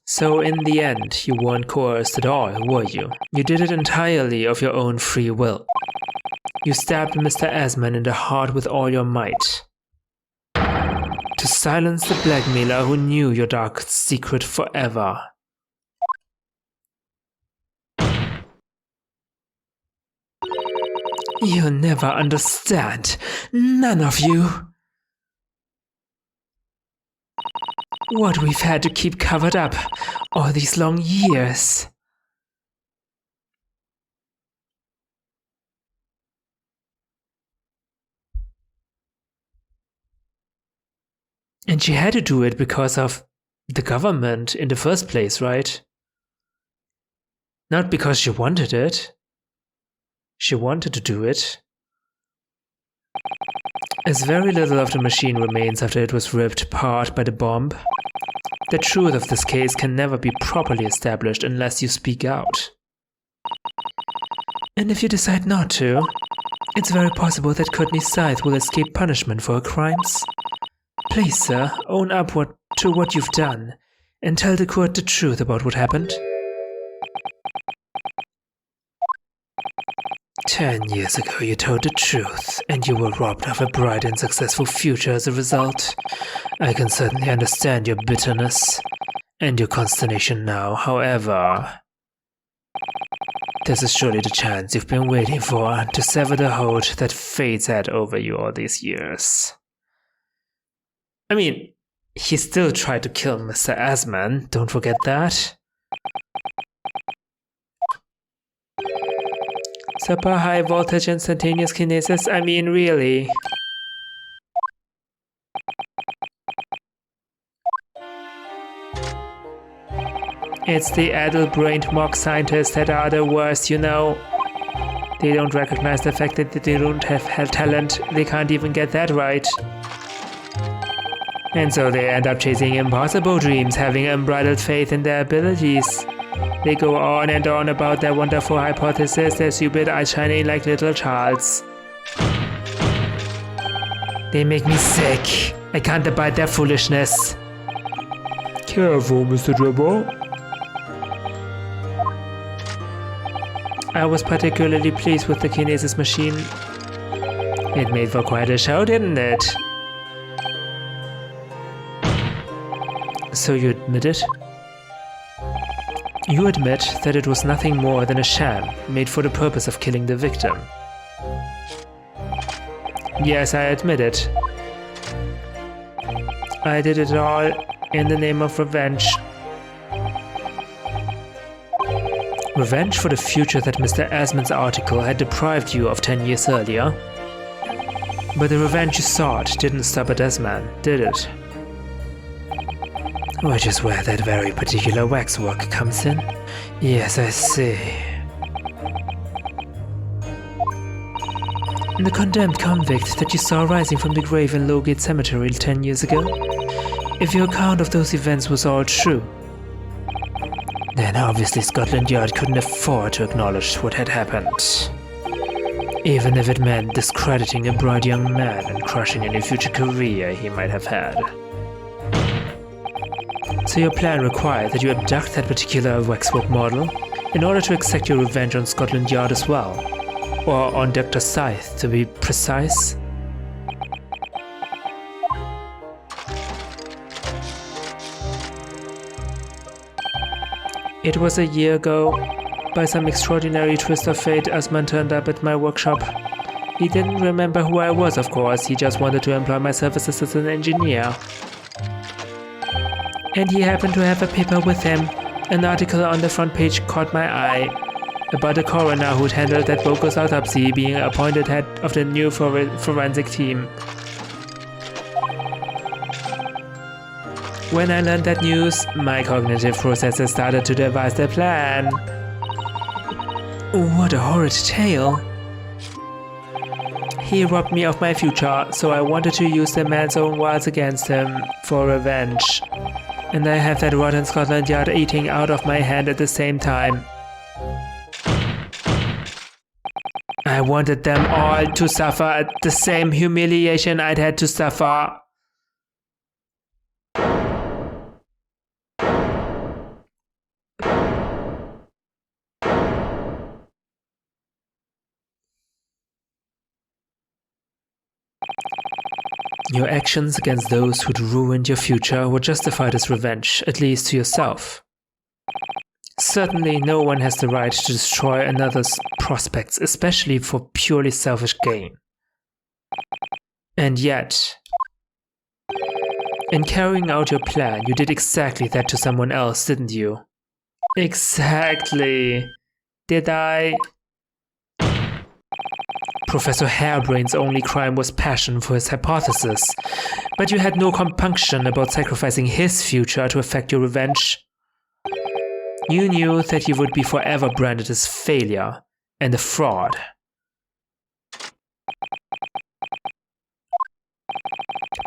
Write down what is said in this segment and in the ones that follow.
So in the end, you weren't coerced at all, were you? You did it entirely of your own free will. You stabbed Mr. Asman in the heart with all your might. To silence the blackmailer who knew your dark secret forever. You'll never understand. None of you. What we've had to keep covered up all these long years. And she had to do it because of the government in the first place, right? Not because she wanted it. She wanted to do it. As very little of the machine remains after it was ripped apart by the bomb, the truth of this case can never be properly established unless you speak out. And if you decide not to, it's very possible that Courtney Scythe will escape punishment for her crimes. Please, sir, own up to what you've done, and tell the court the truth about what happened. 10 years ago you told the truth, and you were robbed of a bright and successful future as a result. I can certainly understand your bitterness, and your consternation now, however. This is surely the chance you've been waiting for, to sever the hold that fate's had over you all these years. I mean, he still tried to kill Mr. Asman, don't forget that. Super high voltage instantaneous kinesis, I mean really. It's the addle-brained mock scientists that are the worst, you know. They don't recognize the fact that they don't have talent, they can't even get that right. And so they end up chasing impossible dreams, having unbridled faith in their abilities. They go on and on about their wonderful hypothesis, their stupid eyes shining like little child's. They make me sick. I can't abide their foolishness. Careful, Mr. Trevor. I was particularly pleased with the kinesis machine. It made for quite a show, didn't it? So you admit it? You admit that it was nothing more than a sham made for the purpose of killing the victim. Yes, I admit it. I did it all in the name of revenge. Revenge for the future that Mr. Asman's article had deprived you of 10 years earlier. But the revenge you sought didn't stop at Asman, did it? Which is where that very particular waxwork comes in. Yes, I see. The condemned convict that you saw rising from the grave in Lowgate Cemetery 10 years ago? If your account of those events was all true, then obviously Scotland Yard couldn't afford to acknowledge what had happened. Even if it meant discrediting a bright young man and crushing any future career he might have had. So your plan required that you abduct that particular waxwork model in order to exact your revenge on Scotland Yard as well. Or on Dr. Scythe, to be precise. It was a year ago. By some extraordinary twist of fate, Asman turned up at my workshop. He didn't remember who I was, of course, he just wanted to employ my services as an engineer. And he happened to have a paper with him. An article on the front page caught my eye about the coroner who'd handled that bogus autopsy being appointed head of the new forensic team. When I learned that news, my cognitive processes started to devise their plan. What a horrid tale. He robbed me of my future, so I wanted to use the man's own words against him for revenge. And I have that rotten Scotland Yard eating out of my hand at the same time. I wanted them all to suffer the same humiliation I'd had to suffer. Your actions against those who'd ruined your future were justified as revenge, at least to yourself. Certainly, no one has the right to destroy another's prospects, especially for purely selfish gain. And yet, in carrying out your plan, you did exactly that to someone else, didn't you? Exactly. Did I? Professor Hairbrain's only crime was passion for his hypothesis, but you had no compunction about sacrificing his future to effect your revenge. You knew that you would be forever branded as failure and a fraud.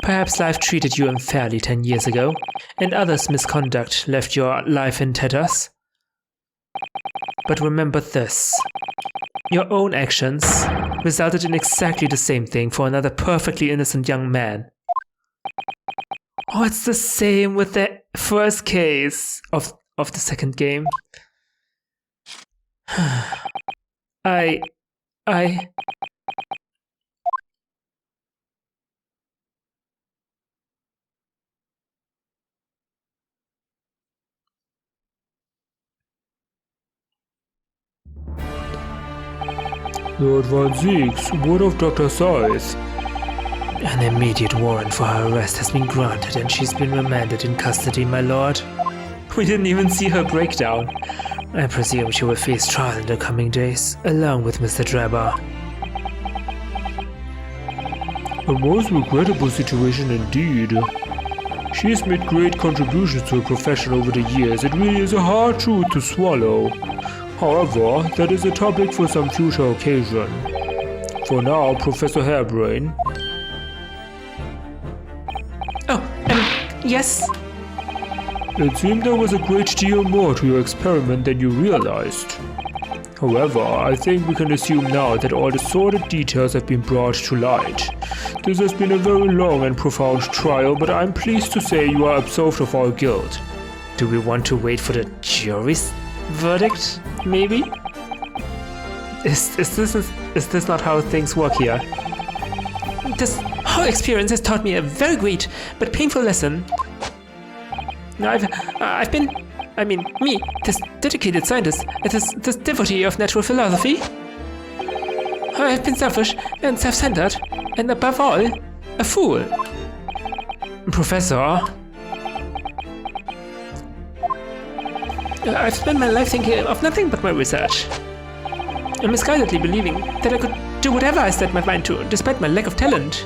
Perhaps life treated you unfairly 10 years ago, and others' misconduct left your life in tatters. But remember this. Your own actions resulted in exactly the same thing for another perfectly innocent young man. Oh, it's the same with the first case of the second game. Lord Van Zeeks, what of Dr. Scythe? An immediate warrant for her arrest has been granted and she's been remanded in custody, my lord. We didn't even see her breakdown. I presume she will face trial in the coming days, along with Mr. Drebber. A most regrettable situation indeed. She has made great contributions to her profession over the years. It really is a hard truth to swallow. However, that is a topic for some future occasion. For now, Professor Hairbrain. Oh, yes? It seemed there was a great deal more to your experiment than you realized. However, I think we can assume now that all the sordid details have been brought to light. This has been a very long and profound trial, but I'm pleased to say you are absolved of all guilt. Do we want to wait for the jury's verdict, maybe? Is this not how things work here? This whole experience has taught me a very great but painful lesson. I've been, me, this dedicated scientist, this devotee of natural philosophy. I've been selfish and self-centered, and above all, a fool. Professor, I've spent my life thinking of nothing but my research. And misguidedly believing that I could do whatever I set my mind to, despite my lack of talent.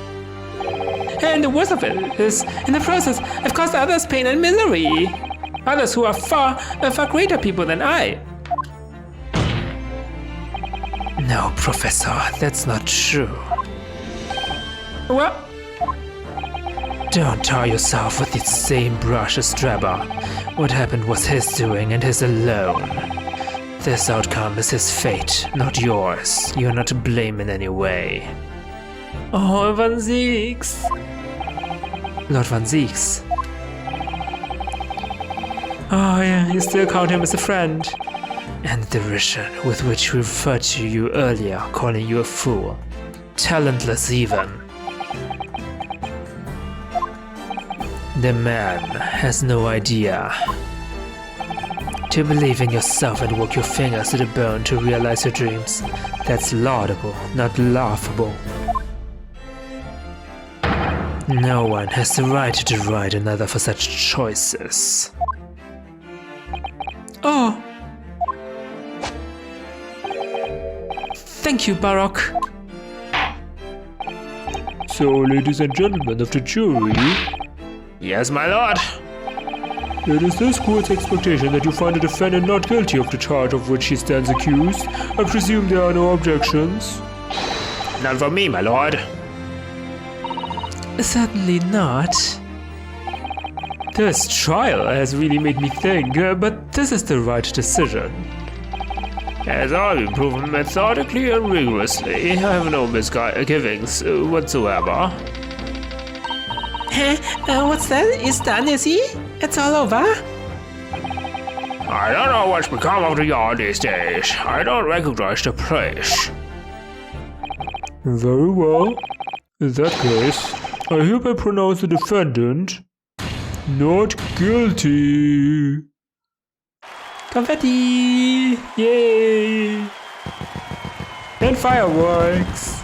And the worst of it is, in the process, I've caused others pain and misery. Others who are far greater people than I. No, Professor, that's not true. What? Don't tar yourself with the same brush as Drebber. What happened was his doing and his alone. This outcome is his fate, not yours. You're not to blame in any way. Oh, Van Zeeks. Lord Van Zeeks. Oh yeah, you still count him as a friend. And the derision with which we referred to you earlier, calling you a fool. Talentless even. The man has no idea. To believe in yourself and work your fingers to the bone to realize your dreams, that's laudable, not laughable. No one has the right to deride another for such choices. Oh! Thank you, Baroque. So, ladies and gentlemen of the jury... Yes, my lord. It is this court's expectation that you find the defendant not guilty of the charge of which he stands accused. I presume there are no objections. None for me, my lord. Certainly not. This trial has really made me think, but this is the right decision. Has all been proven methodically and rigorously. I have no misgivings whatsoever. What's that? It's done, is he? It's all over? I don't know what's become of the yard these days. I don't recognize the place. Very well. In that case, I hereby pronounce the defendant not guilty. Confetti! Yay! And fireworks.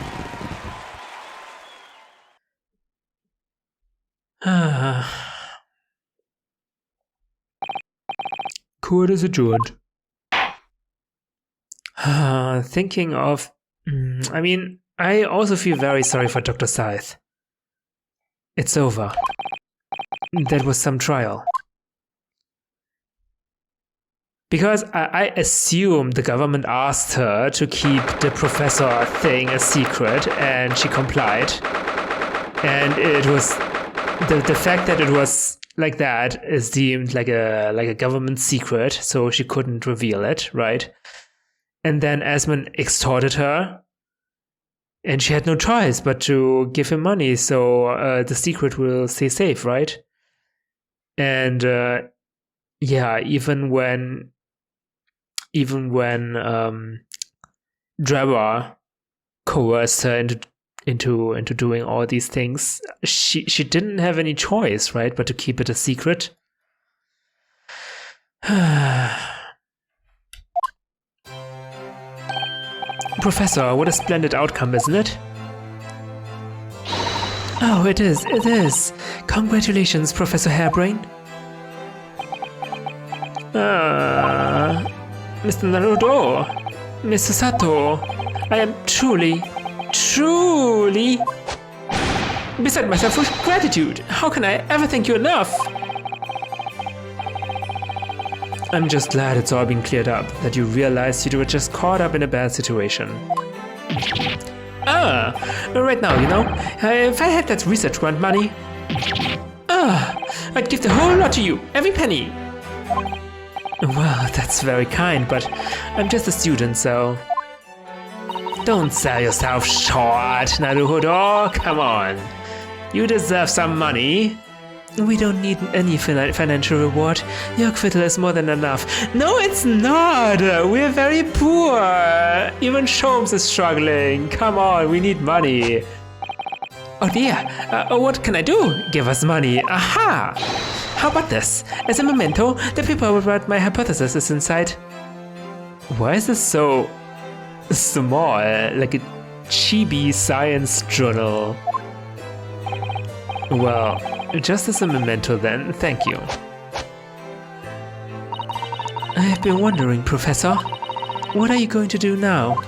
Court is adjourned. Thinking of... I also feel very sorry for Dr. Scythe. It's over. That was some trial. Because I assume the government asked her to keep the professor thing a secret, and she complied. And it was... The fact that it was like that is deemed like a government secret, so she couldn't reveal it, right? And then Asmund extorted her, and she had no choice but to give him money, so the secret will stay safe, right? And even when Drebber coerced her into doing all these things, she didn't have any choice, right, but to keep it a secret. Professor, what a splendid outcome, isn't it? Oh, it is. Congratulations, Professor Hairbrain. Mr. Naruhodo, Mr. Sato, I am truly beside myself with gratitude. How can I ever thank you enough? I'm just glad it's all been cleared up, that you realized you were just caught up in a bad situation. Right now, if I had that research grant money, I'd give the whole lot to you, every penny. Well, that's very kind, but I'm just a student, so... Don't sell yourself short, Naruhodo, come on. You deserve some money. We don't need any financial reward. Your acquittal is more than enough. No, it's not! We're very poor! Even Sholmes is struggling. Come on, we need money. Oh dear, what can I do? Give us money. Aha! How about this? As a memento, the paper about my hypothesis is inside. Why is this so small? Like a chibi science journal. Well, just as a memento then, thank you. I have been wondering, Professor, what are you going to do now?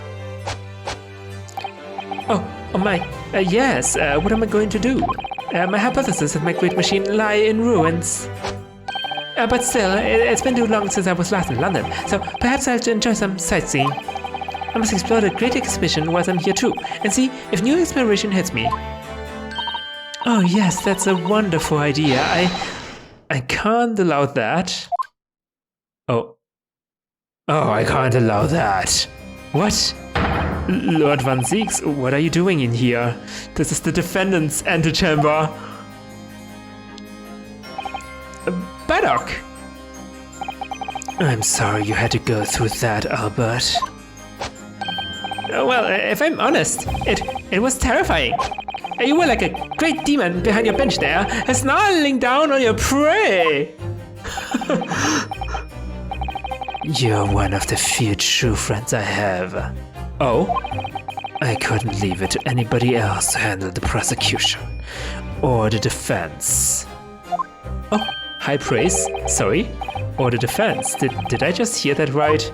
Oh my, yes, what am I going to do? My hypothesis and my great machine lie in ruins. But still, it's been too long since I was last in London, so perhaps I'll enjoy some sightseeing. I must explore the Great Exhibition whilst I'm here too, and see if new inspiration hits me. Oh yes, that's a wonderful idea. I can't allow that. Oh, I can't allow that. What? Lord Van Zieks, what are you doing in here? This is the defendant's antechamber. Baddock! I'm sorry you had to go through that, Albert. Well, if I'm honest, it was terrifying. You were like a great demon behind your bench there, snarling down on your prey. You're one of the few true friends I have. Oh? I couldn't leave it to anybody else to handle the prosecution or the defense. Oh, high praise? Sorry? Or the defense? Did I just hear that right?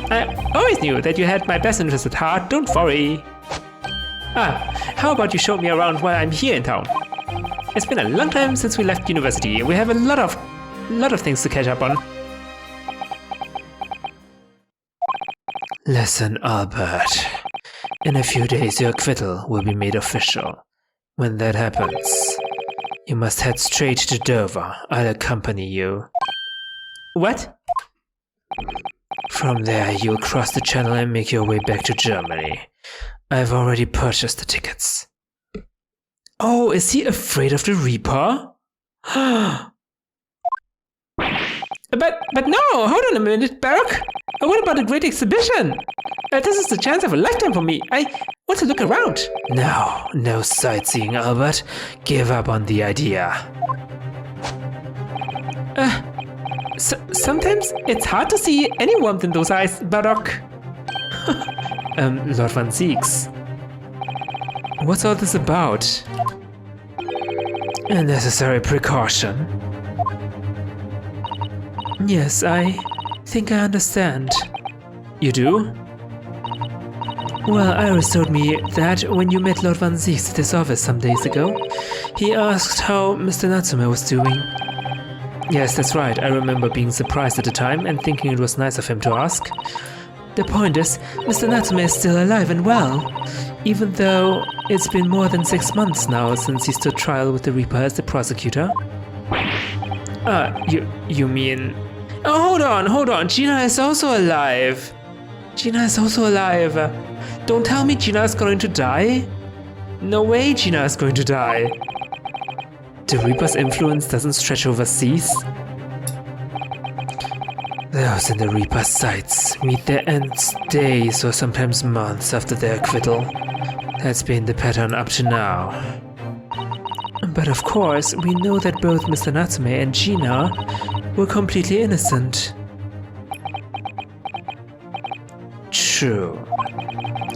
I always knew that you had my best interest at heart, don't worry. How about you show me around while I'm here in town? It's been a long time since we left university, and we have a lot of things to catch up on. Listen, Albert. In a few days your acquittal will be made official. When that happens, you must head straight to Dover. I'll accompany you. What? From there, you'll cross the channel and make your way back to Germany. I've already purchased the tickets. Oh, is he afraid of the Reaper? But no, hold on a minute, Baroque. What about the great exhibition? This is the chance of a lifetime for me. I want to look around. No sightseeing, Albert. Give up on the idea. Sometimes it's hard to see any warmth in those eyes, Baroque. Lord Van Zieks. What's all this about? A necessary precaution. Yes, I think I understand. You do? Well, Iris told me that when you met Lord Van Zieks at his office some days ago, he asked how Mr. Natsume was doing. Yes, that's right. I remember being surprised at the time and thinking it was nice of him to ask. The point is, Mr. Natsume is still alive and well, even though it's been more than 6 months now since he stood trial with the Reaper as the prosecutor. You mean... Oh, hold on, Gina is also alive. Don't tell me Gina is going to die. No way Gina is going to die. The Reaper's influence doesn't stretch overseas. Those in the Reaper's sights meet their ends days or sometimes months after their acquittal. That's been the pattern up to now. But of course, we know that both Mr. Natsume and Gina were completely innocent. True.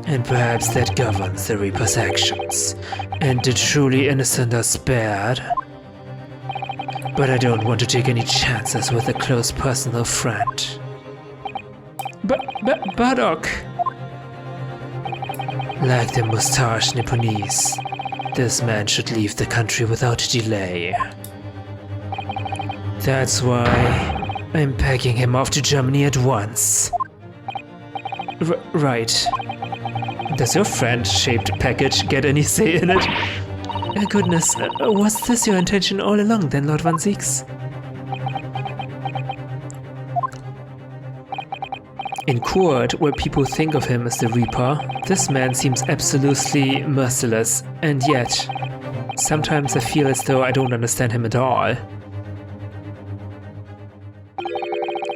And perhaps that governs the Reaper's actions, and the truly innocent are spared. But I don't want to take any chances with a close personal friend. Baroque. Like the mustached Nipponese, this man should leave the country without delay. That's why I'm packing him off to Germany at once. Right. Does your friend-shaped package get any say in it? Goodness, was this your intention all along then, Lord Van Zieks? In court, where people think of him as the Reaper, this man seems absolutely merciless, and yet, sometimes I feel as though I don't understand him at all.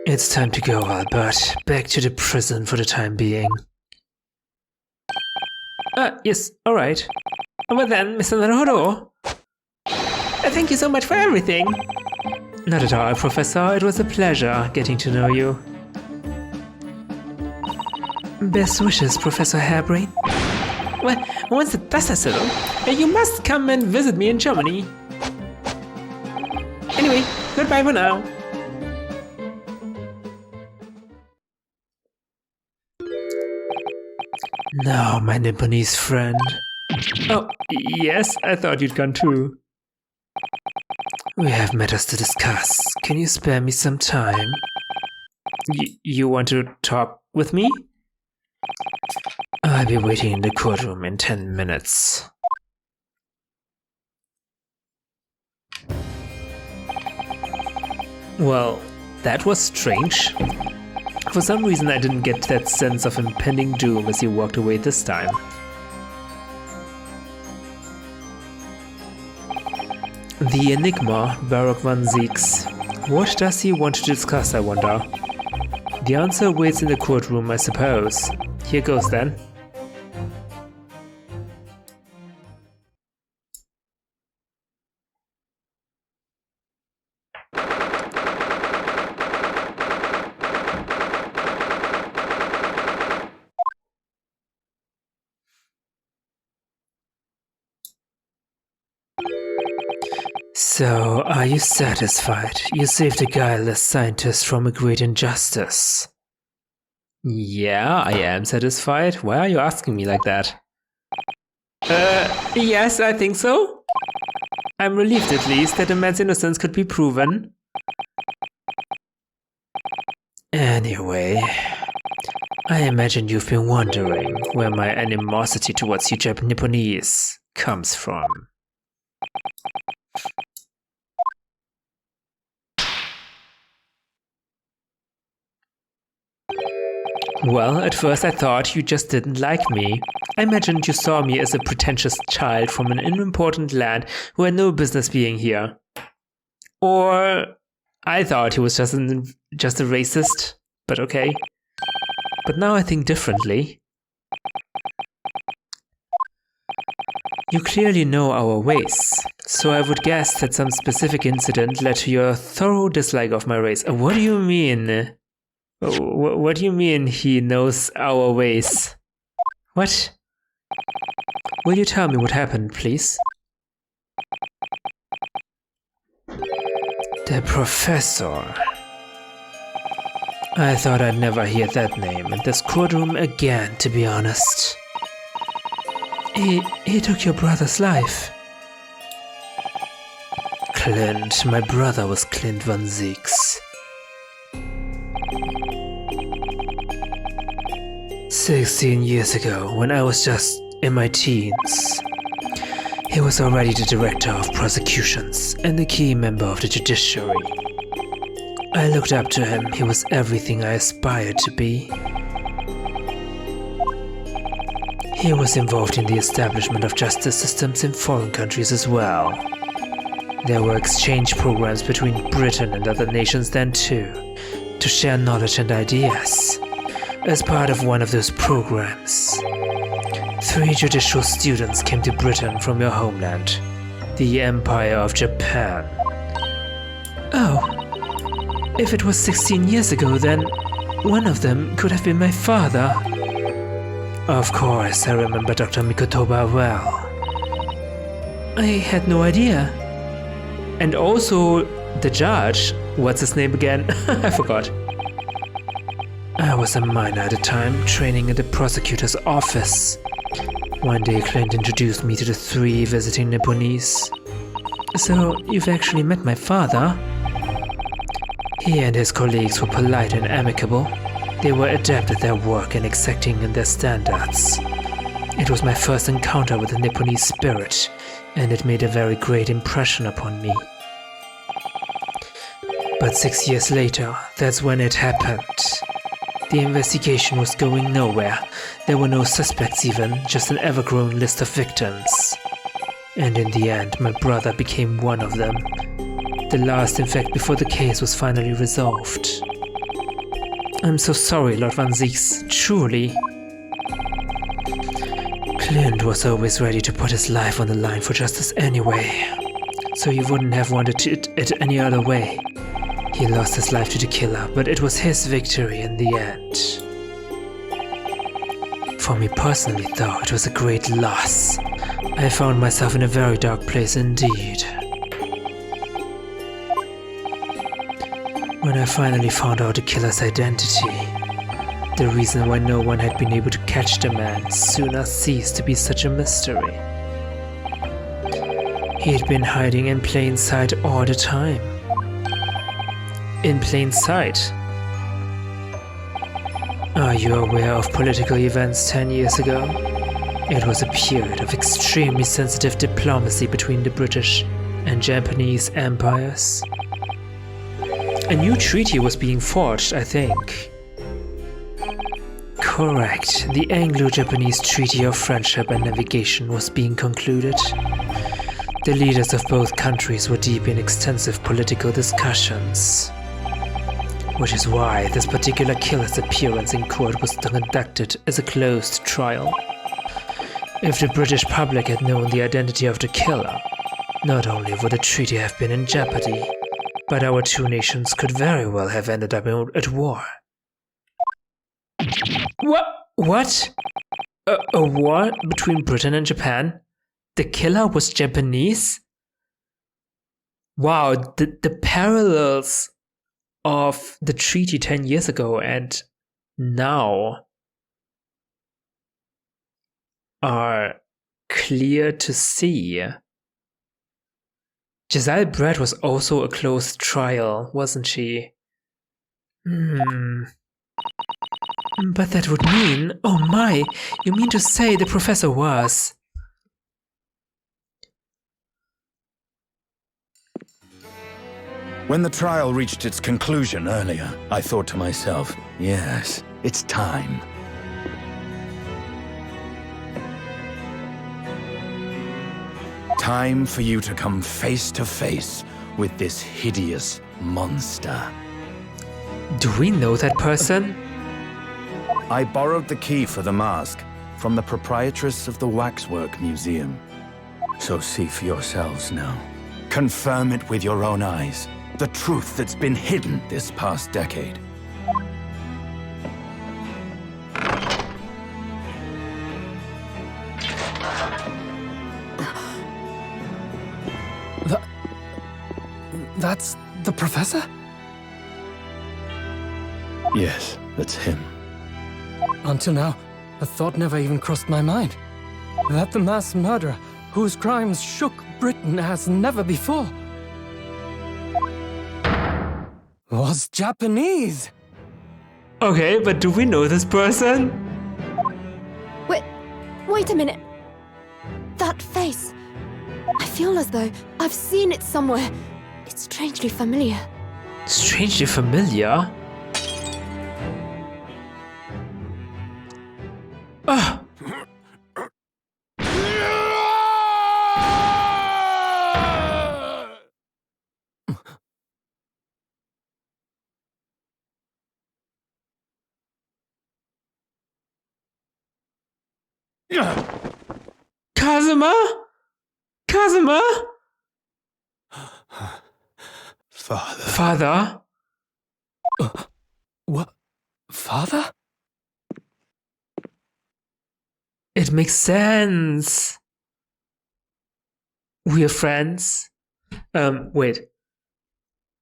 It's time to go, Albert. Back to the prison for the time being. Yes, alright. Well then, Mr. Naruhodo. Thank you so much for everything. Not at all, Professor. It was a pleasure getting to know you. Best wishes, Professor Hairbrain. Well, once the dust has settled, you must come and visit me in Germany. Anyway, goodbye for now. Now, my Nipponese friend. Oh, yes, I thought you'd gone too. We have matters to discuss. Can you spare me some time? You want to talk with me? I'll be waiting in the courtroom in 10 minutes. Well, that was strange. For some reason I didn't get that sense of impending doom as he walked away this time. The enigma, Baroque Van Zieks. What does he want to discuss, I wonder? The answer waits in the courtroom, I suppose. Here goes then. So, are you satisfied? You saved a guileless scientist from a great injustice. Yeah, I am satisfied. Why are you asking me like that? Yes, I think so. I'm relieved at least that a man's innocence could be proven. Anyway, I imagine you've been wondering where my animosity towards you Nipponese comes from. Well, at first I thought you just didn't like me. I imagined you saw me as a pretentious child from an unimportant land who had no business being here. Or I thought he was just a racist, but okay. But now I think differently. You clearly know our ways, so I would guess that some specific incident led to your thorough dislike of my race. What do you mean? What do you mean he knows our ways? What? Will you tell me what happened, please? The professor. I thought I'd never hear that name in this courtroom again, to be honest. He took your brother's life. Clint, my brother was Clint Van Zieks. 16 years ago, when I was just in my teens, he was already the director of prosecutions and a key member of the judiciary. I looked up to him. He was everything I aspired to be. He was involved in the establishment of justice systems in foreign countries as well. There were exchange programs between Britain and other nations then too, to share knowledge and ideas. As part of one of those programs, 3 judicial students came to Britain from your homeland, the Empire of Japan. Oh, if it was 16 years ago, then one of them could have been my father. Of course, I remember Dr. Mikotoba well. I had no idea. And also, the judge, what's his name again? I forgot. I was a minor at the time, training in the prosecutor's office. One day Clint introduced me to the 3 visiting Nipponese. So, you've actually met my father? He and his colleagues were polite and amicable. They were adept at their work and exacting in their standards. It was my first encounter with the Nipponese spirit, and it made a very great impression upon me. But 6 years later, that's when it happened. The investigation was going nowhere. There were no suspects even, just an ever-growing list of victims. And in the end, my brother became one of them. The last, in fact, before the case was finally resolved. I'm so sorry, Lord Van Zieks, truly. Clint was always ready to put his life on the line for justice anyway, so he wouldn't have wanted it any other way. He lost his life to the killer, but it was his victory in the end. For me personally, though, it was a great loss. I found myself in a very dark place indeed. When I finally found out the killer's identity, the reason why no one had been able to catch the man sooner ceased to be such a mystery. He'd been hiding in plain sight all the time. In plain sight? Are you aware of political events 10 years ago? It was a period of extremely sensitive diplomacy between the British and Japanese empires. A new treaty was being forged, I think. Correct. The Anglo-Japanese Treaty of Friendship and Navigation was being concluded. The leaders of both countries were deep in extensive political discussions. Which is why this particular killer's appearance in court was conducted as a closed trial. If the British public had known the identity of the killer, not only would the treaty have been in jeopardy, but our 2 nations could very well have ended up at war. What? A war between Britain and Japan? The killer was Japanese? Wow, the parallels of the treaty 10 years ago and now are clear to see. Giselle Brett was also a closed trial, wasn't she? But that would mean... Oh my! You mean to say the professor was... When the trial reached its conclusion earlier, I thought to myself, yes, it's time. Time for you to come face to face with this hideous monster. Do we know that person? I borrowed the key for the mask from the proprietress of the Waxwork Museum. So see for yourselves now. Confirm it with your own eyes. The truth that's been hidden this past decade. That's the professor? Yes, that's him. Until now, a thought never even crossed my mind. That the mass murderer, whose crimes shook Britain as never before, was Japanese. Okay, but do we know this person? Wait a minute. That face. I feel as though I've seen it somewhere. It's strangely familiar. Strangely familiar? Ah! Kazuma? Kazuma? Father? What? Father? It makes sense. We're friends. Wait.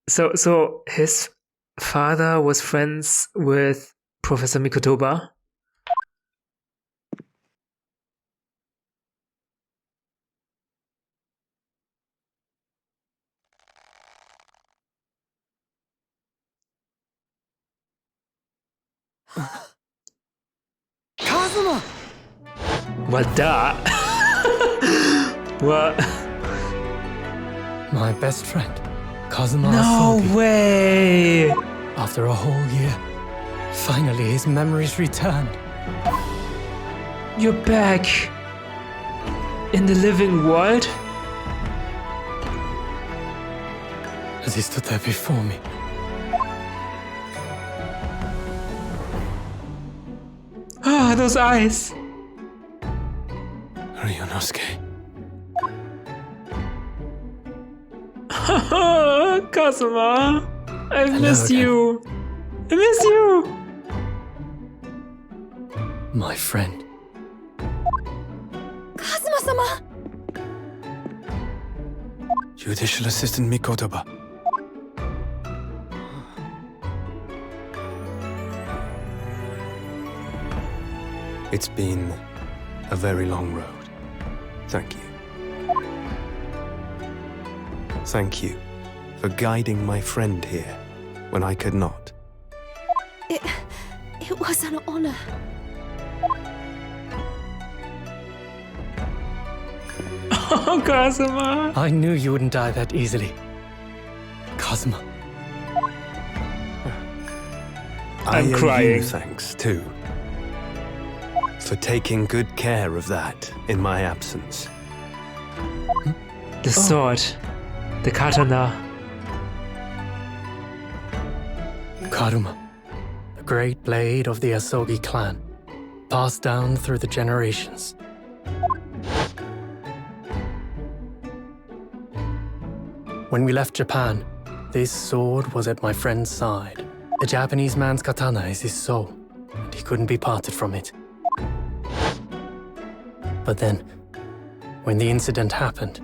So his father was friends with Professor Mikotoba? Kazuma! What the? What? My best friend, Kazuma No Asobi. way! After a whole year, finally his memories returned. You're back in the living world? As he stood there before me, Ah, those eyes! Ryunosuke. Kazuma! I've Hello missed again. you! I miss you! My friend. Kazuma-sama! Judicial Assistant Mikotoba. It's been a very long road. Thank you. Thank you for guiding my friend here when I could not. It was an honor. Oh, Kazuma! I knew you wouldn't die that easily. Kazuma. I'm I owe crying. you thanks, too. For taking good care of that in my absence. The sword. The katana. Karuma, the great blade of the Asogi clan, passed down through the generations. When we left Japan, this sword was at my friend's side. A Japanese man's katana is his soul, and he couldn't be parted from it. But then, when the incident happened,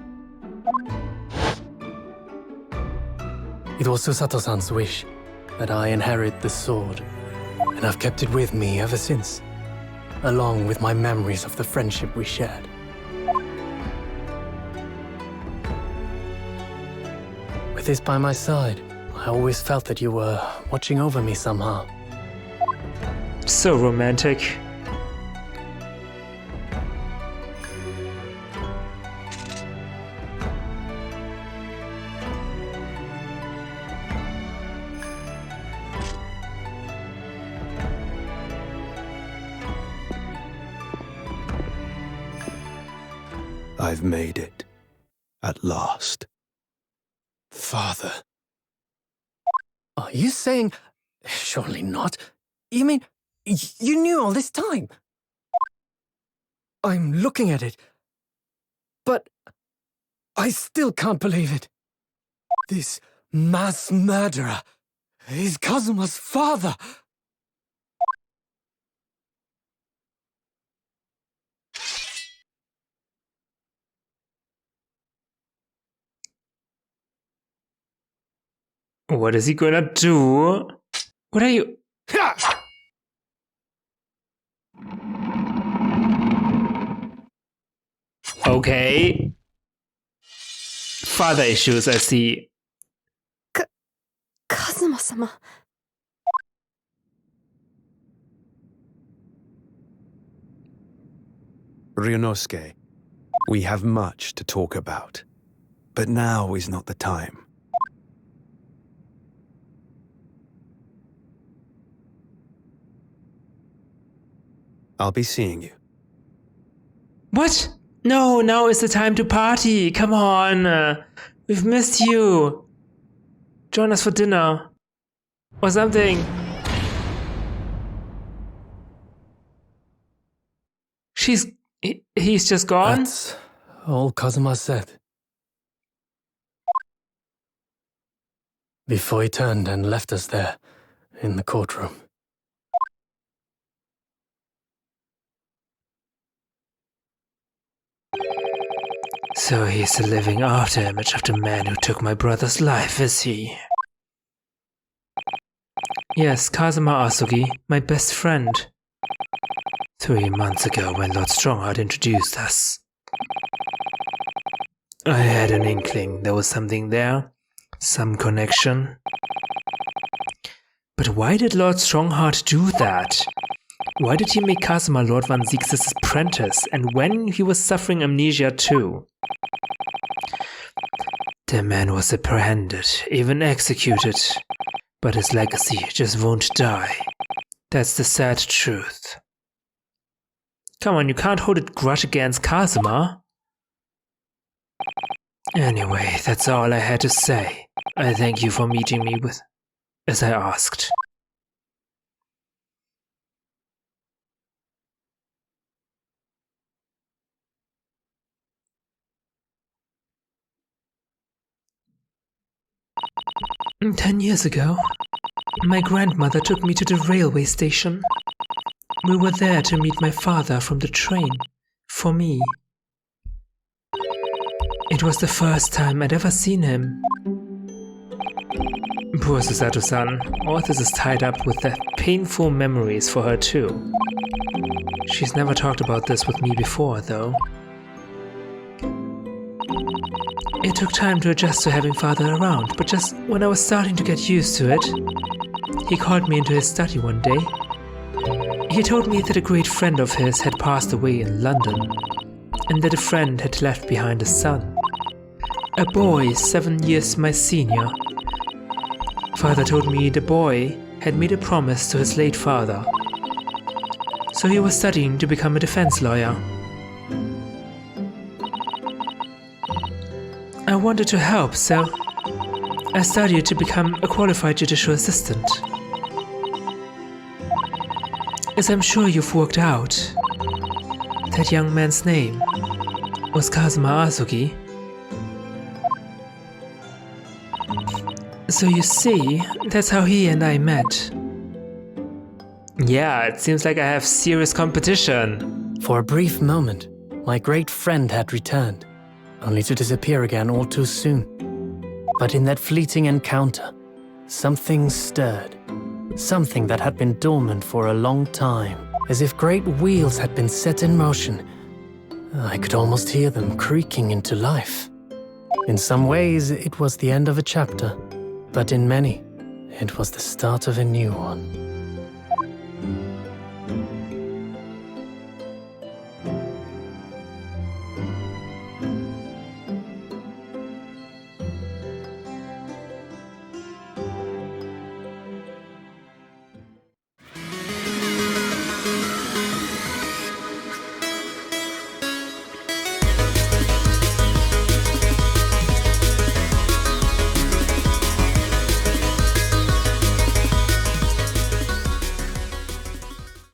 it was Susato-san's wish that I inherit the sword, and I've kept it with me ever since, along with my memories of the friendship we shared. With this by my side, I always felt that you were watching over me somehow. So romantic. I've made it. At last. Father. you saying... Surely not. You mean, you knew all this time? I'm looking at it, but I still can't believe it. This mass murderer is Kazuma's father. What is he gonna do? What are you... Okay. Father issues, I see. Kazuma-sama. Ryunosuke, we have much to talk about, but now is not the time. I'll be seeing you. What? No, now is the time to party. Come on. We've missed you. Join us for dinner. Or something. He's just gone? That's all Kazuma said. Before he turned and left us there, in the courtroom. So he's the living afterimage of the man who took my brother's life, is he? Yes, Kazuma Asugi, my best friend. 3 months ago when Lord Strongheart introduced us. I had an inkling there was something there, some connection. But why did Lord Strongheart do that? Why did he make Kazuma Lord Van Ziegs' apprentice, and when he was suffering amnesia too? The man was apprehended, even executed, but his legacy just won't die. That's the sad truth. Come on, you can't hold a grudge against Kazuma. Anyway, that's all I had to say. I thank you for meeting me with, as I asked. "10 years ago, my grandmother took me to the railway station. We were there to meet my father from the train, for me. It was the first time I'd ever seen him. Poor Susato-san, all this is tied up with the painful memories for her too. She's never talked about this with me before, though. It took time to adjust to having father around, but just when I was starting to get used to it, he called me into his study one day. He told me that a great friend of his had passed away in London, and that a friend had left behind a son. A boy 7 years my senior. Father told me the boy had made a promise to his late father, so he was studying to become a defense lawyer. I wanted to help, so I studied to become a qualified judicial assistant. As I'm sure you've worked out, that young man's name was Kazuma Asugi. So you see, that's how he and I met. Yeah, it seems like I have serious competition. For a brief moment, my great friend had returned, only to disappear again all too soon. But in that fleeting encounter, something stirred. Something that had been dormant for a long time, as if great wheels had been set in motion. I could almost hear them creaking into life. In some ways, it was the end of a chapter, but in many, it was the start of a new one.